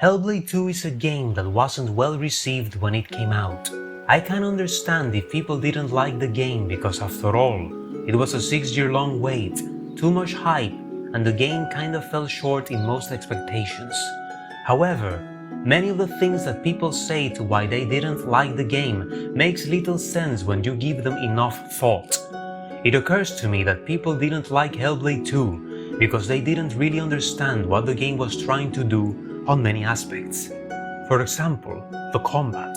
Hellblade 2 is a game that wasn't well received when it came out. I can understand if people didn't like the game because after all, it was a 6-year-long wait, too much hype, and the game kinda fell short in most expectations. However, many of the things that people say to why they didn't like the game makes little sense when you give them enough thought. It occurs to me that people didn't like Hellblade 2 because they didn't really understand what the game was trying to do on many aspects. For example, the combat.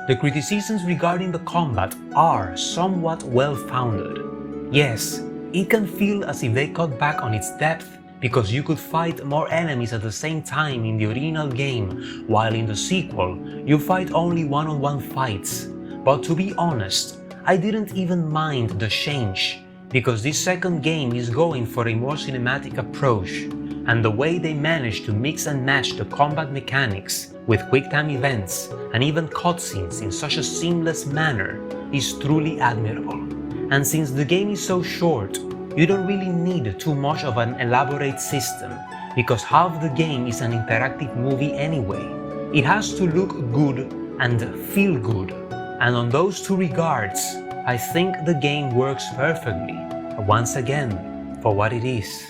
The criticisms regarding the combat are somewhat well-founded. Yes, it can feel as if they cut back on its depth because you could fight more enemies at the same time in the original game, while in the sequel, you fight only one-on-one fights. But to be honest, I didn't even mind the change, because this second game is going for a more cinematic approach, and the way they managed to mix and match the combat mechanics with quick-time events and even cutscenes in such a seamless manner is truly admirable. And since the game is so short, you don't really need too much of an elaborate system, because half the game is an interactive movie anyway. It has to look good and feel good, and on those two regards, I think the game works perfectly, once again, for what it is.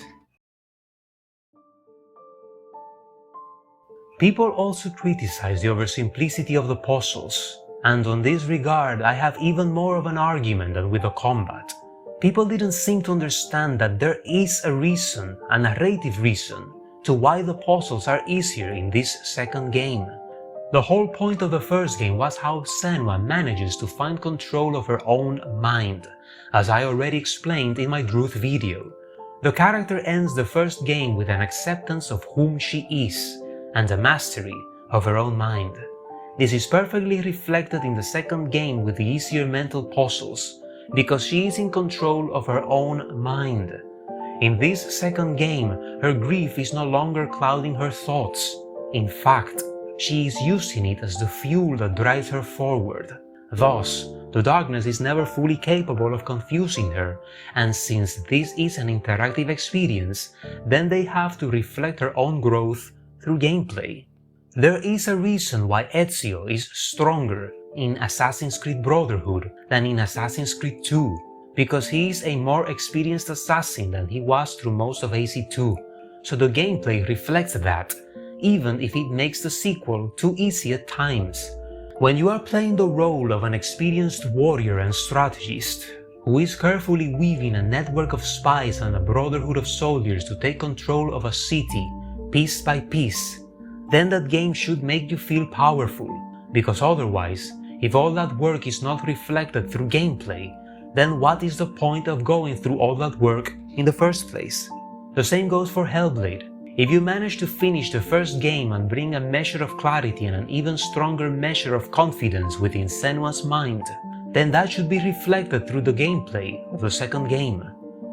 People also criticize the oversimplicity of the puzzles, and on this regard I have even more of an argument than with the combat. People didn't seem to understand that there is a reason, a narrative reason, to why the puzzles are easier in this second game. The whole point of the first game was how Senua manages to find control of her own mind, as I already explained in my Truth video. The character ends the first game with an acceptance of whom she is, and a mastery of her own mind. This is perfectly reflected in the second game with the easier mental puzzles, because she is in control of her own mind. In this second game, her grief is no longer clouding her thoughts. In fact, she is using it as the fuel that drives her forward. Thus, the darkness is never fully capable of confusing her, and since this is an interactive experience, then they have to reflect her own growth through gameplay. There is a reason why Ezio is stronger in Assassin's Creed Brotherhood than in Assassin's Creed 2, because he is a more experienced assassin than he was through most of AC2, so the gameplay reflects that, even if it makes the sequel too easy at times. When you are playing the role of an experienced warrior and strategist, who is carefully weaving a network of spies and a brotherhood of soldiers to take control of a city, piece by piece, then that game should make you feel powerful, because otherwise, if all that work is not reflected through gameplay, then what is the point of going through all that work in the first place? The same goes for Hellblade. If you manage to finish the first game and bring a measure of clarity and an even stronger measure of confidence within Senua's mind, then that should be reflected through the gameplay of the second game.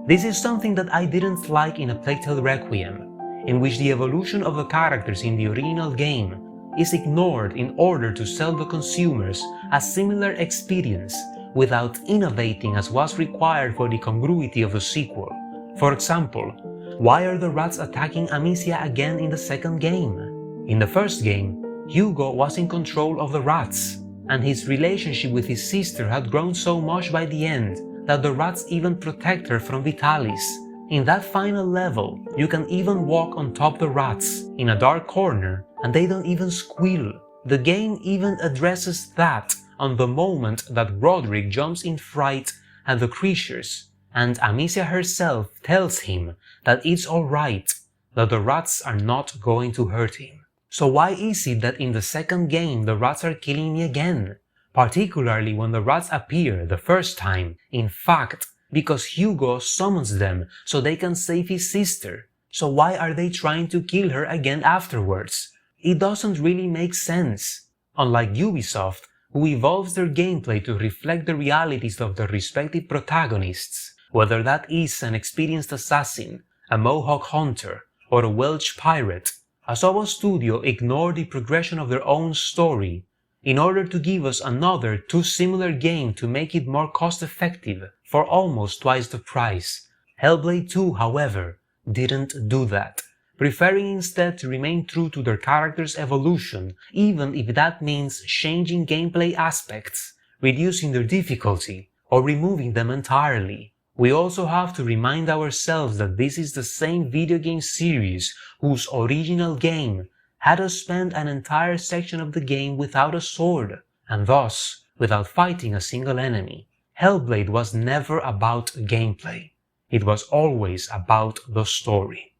This is something that I didn't like in A Plague Tale Requiem, in which the evolution of the characters in the original game is ignored in order to sell the consumers a similar experience without innovating as was required for the congruity of the sequel. For example, why are the rats attacking Amicia again in the second game? In the first game, Hugo was in control of the rats, and his relationship with his sister had grown so much by the end that the rats even protect her from Vitalis. In that final level, you can even walk on top of the rats in a dark corner and they don't even squeal. The game even addresses that on the moment that Roderick jumps in fright at the creatures, and Amicia herself tells him that it's alright, that the rats are not going to hurt him. So why is it that in the second game the rats are killing me again? Particularly when the rats appear the first time, in fact, because Hugo summons them so they can save his sister. So why are they trying to kill her again afterwards? It doesn't really make sense. Unlike Ubisoft, who evolves their gameplay to reflect the realities of their respective protagonists, whether that is an experienced assassin, a Mohawk hunter, or a Welsh pirate, Asobo Studio ignored the progression of their own story in order to give us another too similar game to make it more cost-effective for almost twice the price. Hellblade II, however, didn't do that. preferring instead to remain true to their character's evolution, even if that means changing gameplay aspects, reducing their difficulty, or removing them entirely. We also have to remind ourselves that this is the same video game series whose original game had us spend an entire section of the game without a sword, and thus, without fighting a single enemy. Hellblade was never about gameplay. It was always about the story.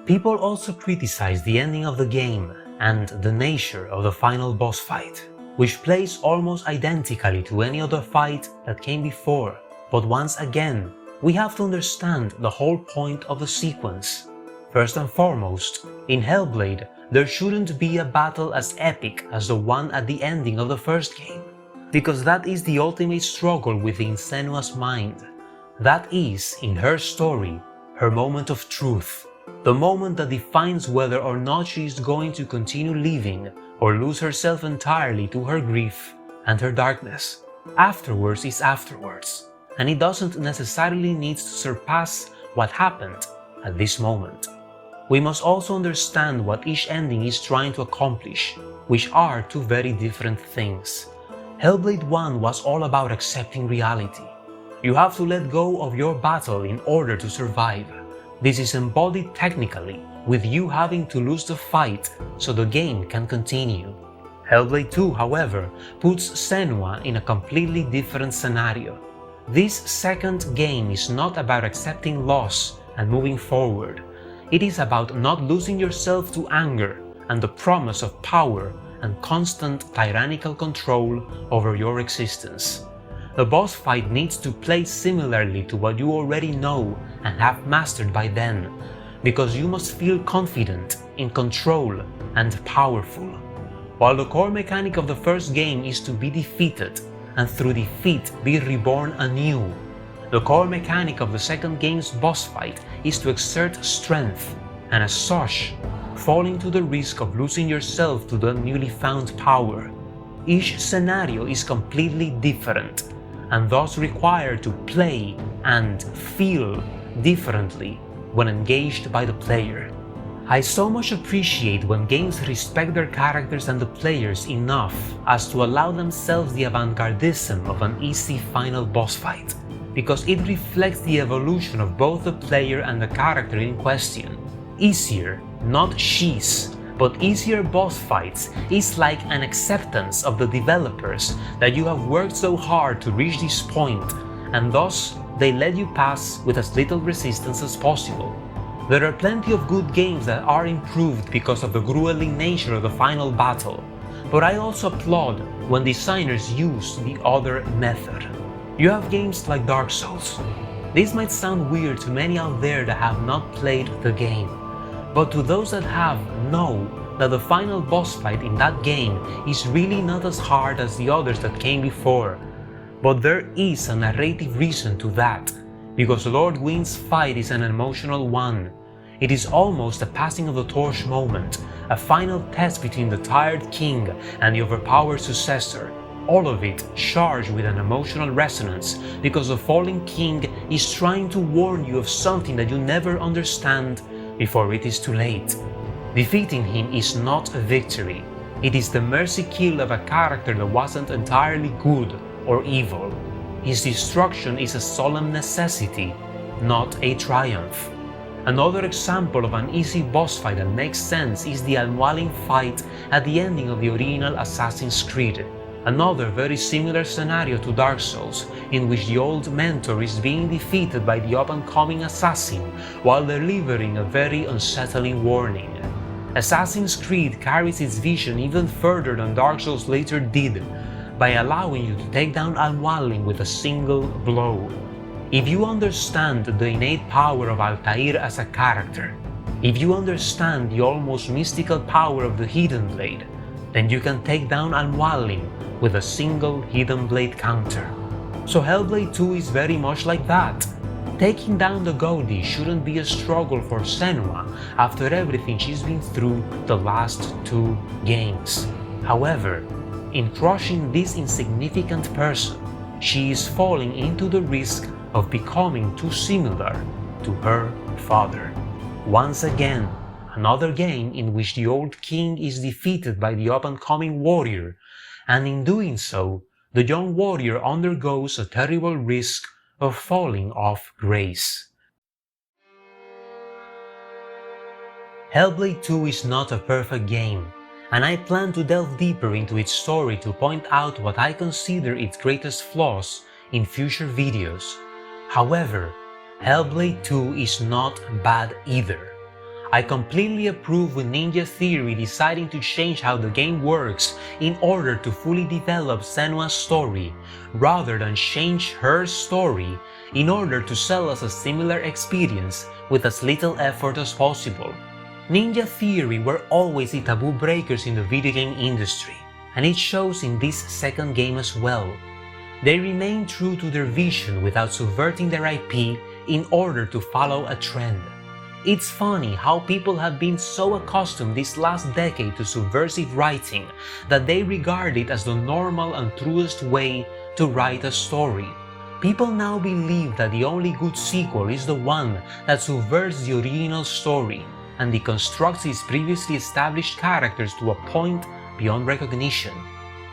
People also criticized the ending of the game and the nature of the final boss fight, which plays almost identically to any other fight that came before, but once again, we have to understand the whole point of the sequence. First and foremost, in Hellblade, there shouldn't be a battle as epic as the one at the ending of the first game, because that is the ultimate struggle within Senua's mind. That is, in her story, her moment of truth, the moment that defines whether or not she is going to continue living or lose herself entirely to her grief and her darkness. Afterwards is afterwards, and it doesn't necessarily need to surpass what happened at this moment. We must also understand what each ending is trying to accomplish, which are two very different things. Hellblade 1 was all about accepting reality. You have to let go of your battle in order to survive. This is embodied technically, with you having to lose the fight so the game can continue. Hellblade 2, however, puts Senua in a completely different scenario. This second game is not about accepting loss and moving forward. It is about not losing yourself to anger and the promise of power and constant tyrannical control over your existence. The boss fight needs to play similarly to what you already know and have mastered by then, because you must feel confident, in control, and powerful. While the core mechanic of the first game is to be defeated, and through defeat be reborn anew, the core mechanic of the second game's boss fight is to exert strength, and as such, falling to the risk of losing yourself to the newly found power. Each scenario is completely different, and thus require to play and feel differently when engaged by the player. I so much appreciate when games respect their characters and the players enough as to allow themselves the avant-gardism of an easy final boss fight, because it reflects the evolution of both the player and the character in question. Easier, not cheese, but easier boss fights is like an acceptance of the developers that you have worked so hard to reach this point, and thus they let you pass with as little resistance as possible. There are plenty of good games that are improved because of the grueling nature of the final battle, but I also applaud when designers use the other method. You have games like Dark Souls. This might sound weird to many out there that have not played the game, but to those that have, know that the final boss fight in that game is really not as hard as the others that came before. But there is a narrative reason to that, because Lord Gwyn's fight is an emotional one. It is almost a passing of the torch moment, a final test between the tired king and the overpowered successor, all of it charged with an emotional resonance because the fallen king is trying to warn you of something that you never understand before it is too late. Defeating him is not a victory, it is the mercy kill of a character that wasn't entirely good or evil. His destruction is a solemn necessity, not a triumph. Another example of an easy boss fight that makes sense is the unwilling fight at the ending of the original Assassin's Creed. Another very similar scenario to Dark Souls, in which the old mentor is being defeated by the up-and-coming assassin while delivering a very unsettling warning. Assassin's Creed carries its vision even further than Dark Souls later did, by allowing you to take down Al-Mualim with a single blow. If you understand the innate power of Altair as a character, if you understand the almost mystical power of the Hidden Blade, then you can take down Al-Mualim with a single Hidden Blade counter. So Hellblade 2 is very much like that. Taking down the Gaudi shouldn't be a struggle for Senua after everything she's been through the last 2 games. However, in crushing this insignificant person, she is falling into the risk of becoming too similar to her father. Once again, another game in which the old king is defeated by the up-and-coming warrior, and in doing so, the young warrior undergoes a terrible risk of falling off grace. Hellblade II is not a perfect game, and I plan to delve deeper into its story to point out what I consider its greatest flaws in future videos. However, Hellblade II is not bad either. I completely approve with Ninja Theory deciding to change how the game works in order to fully develop Senua's story, rather than change her story in order to sell us a similar experience with as little effort as possible. Ninja Theory were always the taboo breakers in the video game industry, and it shows in this second game as well. They remain true to their vision without subverting their IP in order to follow a trend. It's funny how people have been so accustomed this last decade to subversive writing that they regard it as the normal and truest way to write a story. People now believe that the only good sequel is the one that subverts the original story and deconstructs its previously established characters to a point beyond recognition.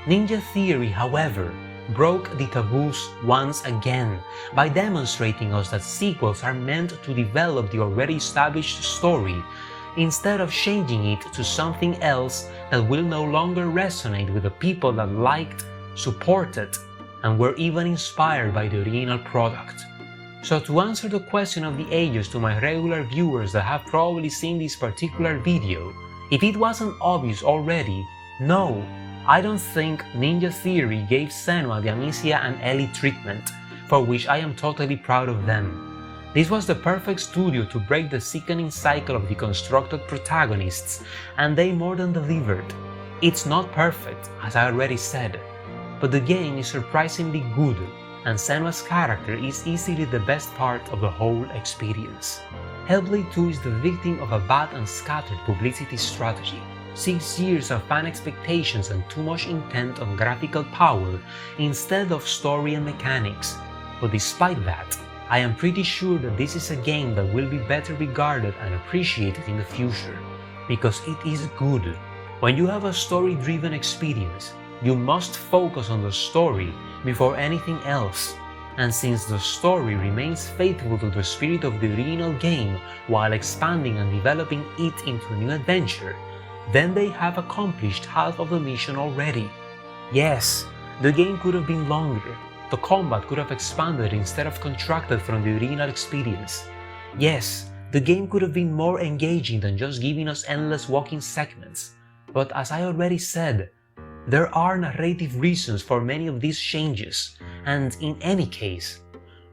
Ninja Theory, however, broke the taboos once again by demonstrating us that sequels are meant to develop the already established story instead of changing it to something else that will no longer resonate with the people that liked, supported, and were even inspired by the original product. So to answer the question of the ages to my regular viewers that have probably seen this particular video, if it wasn't obvious already, no, I don't think Ninja Theory gave Senua the Amicia and Ellie treatment, for which I am totally proud of them. This was the perfect studio to break the sickening cycle of deconstructed protagonists, and they more than delivered. It's not perfect, as I already said, but the game is surprisingly good, and Senua's character is easily the best part of the whole experience. Hellblade II is the victim of a bad and scattered publicity strategy. 6 years of fan expectations and too much intent on graphical power instead of story and mechanics. But despite that, I am pretty sure that this is a game that will be better regarded and appreciated in the future, because it is good. When you have a story-driven experience, you must focus on the story before anything else, and since the story remains faithful to the spirit of the original game while expanding and developing it into a new adventure, then they have accomplished half of the mission already. Yes, the game could have been longer, the combat could have expanded instead of contracted from the original experience. Yes, the game could have been more engaging than just giving us endless walking segments, but as I already said, there are narrative reasons for many of these changes, and in any case,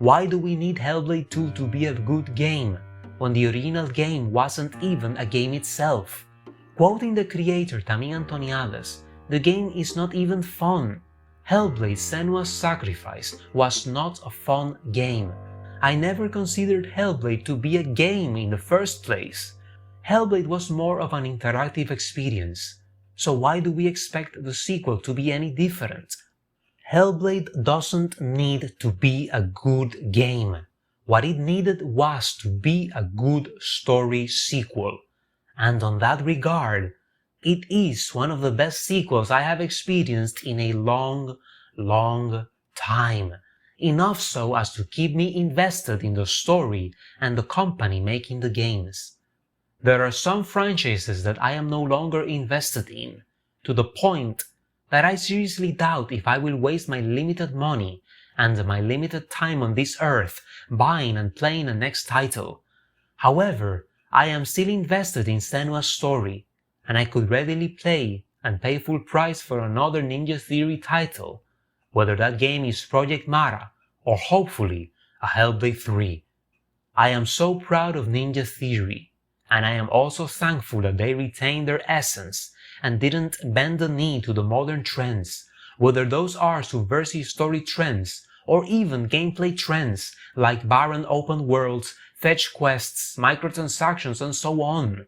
why do we need Hellblade II to be a good game, when the original game wasn't even a game itself? Quoting the creator Tammy Antoniades, the game is not even fun. Hellblade: Senua's Sacrifice was not a fun game. I never considered Hellblade to be a game in the first place. Hellblade was more of an interactive experience, so why do we expect the sequel to be any different? Hellblade doesn't need to be a good game. What it needed was to be a good story sequel. And on that regard, it is one of the best sequels I have experienced in a long, long time. Enough so as to keep me invested in the story and the company making the games. There are some franchises that I am no longer invested in, to the point that I seriously doubt if I will waste my limited money and my limited time on this earth buying and playing the next title. However, I am still invested in Senua's story, and I could readily play and pay full price for another Ninja Theory title, whether that game is Project Mara or hopefully a Hellblade 3. I am so proud of Ninja Theory, and I am also thankful that they retained their essence and didn't bend the knee to the modern trends, whether those are subversive story trends or even gameplay trends like barren open worlds, fetch quests, microtransactions, and so on.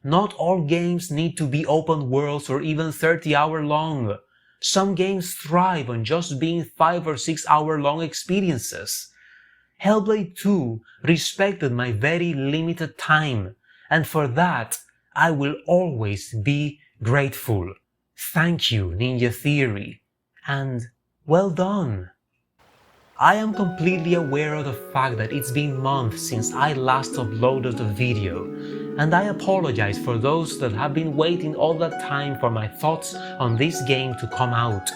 Not all games need to be open worlds or even 30-hour long. Some games thrive on just being 5 or 6 hour long experiences. Hellblade II respected my very limited time, and for that I will always be grateful. Thank you, Ninja Theory, and well done! I am completely aware of the fact that it's been months since I last uploaded a video, and I apologize for those that have been waiting all that time for my thoughts on this game to come out.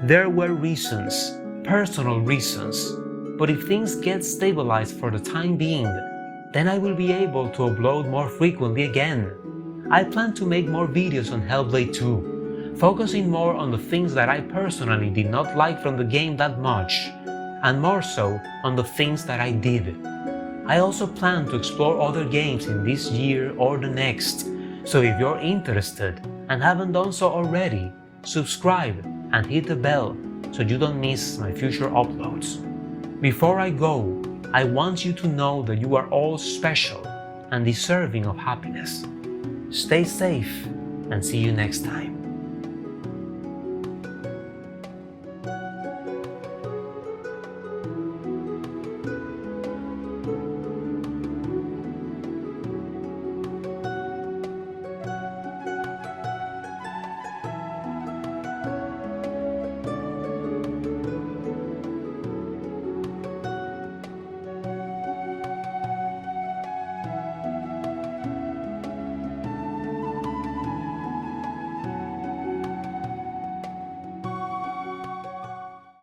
There were reasons, personal reasons, but if things get stabilized for the time being, then I will be able to upload more frequently again. I plan to make more videos on Hellblade II, focusing more on the things that I personally did not like from the game that much, and more so on the things that I did. I also plan to explore other games in this year or the next, so if you're interested and haven't done so already, subscribe and hit the bell so you don't miss my future uploads. Before I go, I want you to know that you are all special and deserving of happiness. Stay safe and see you next time.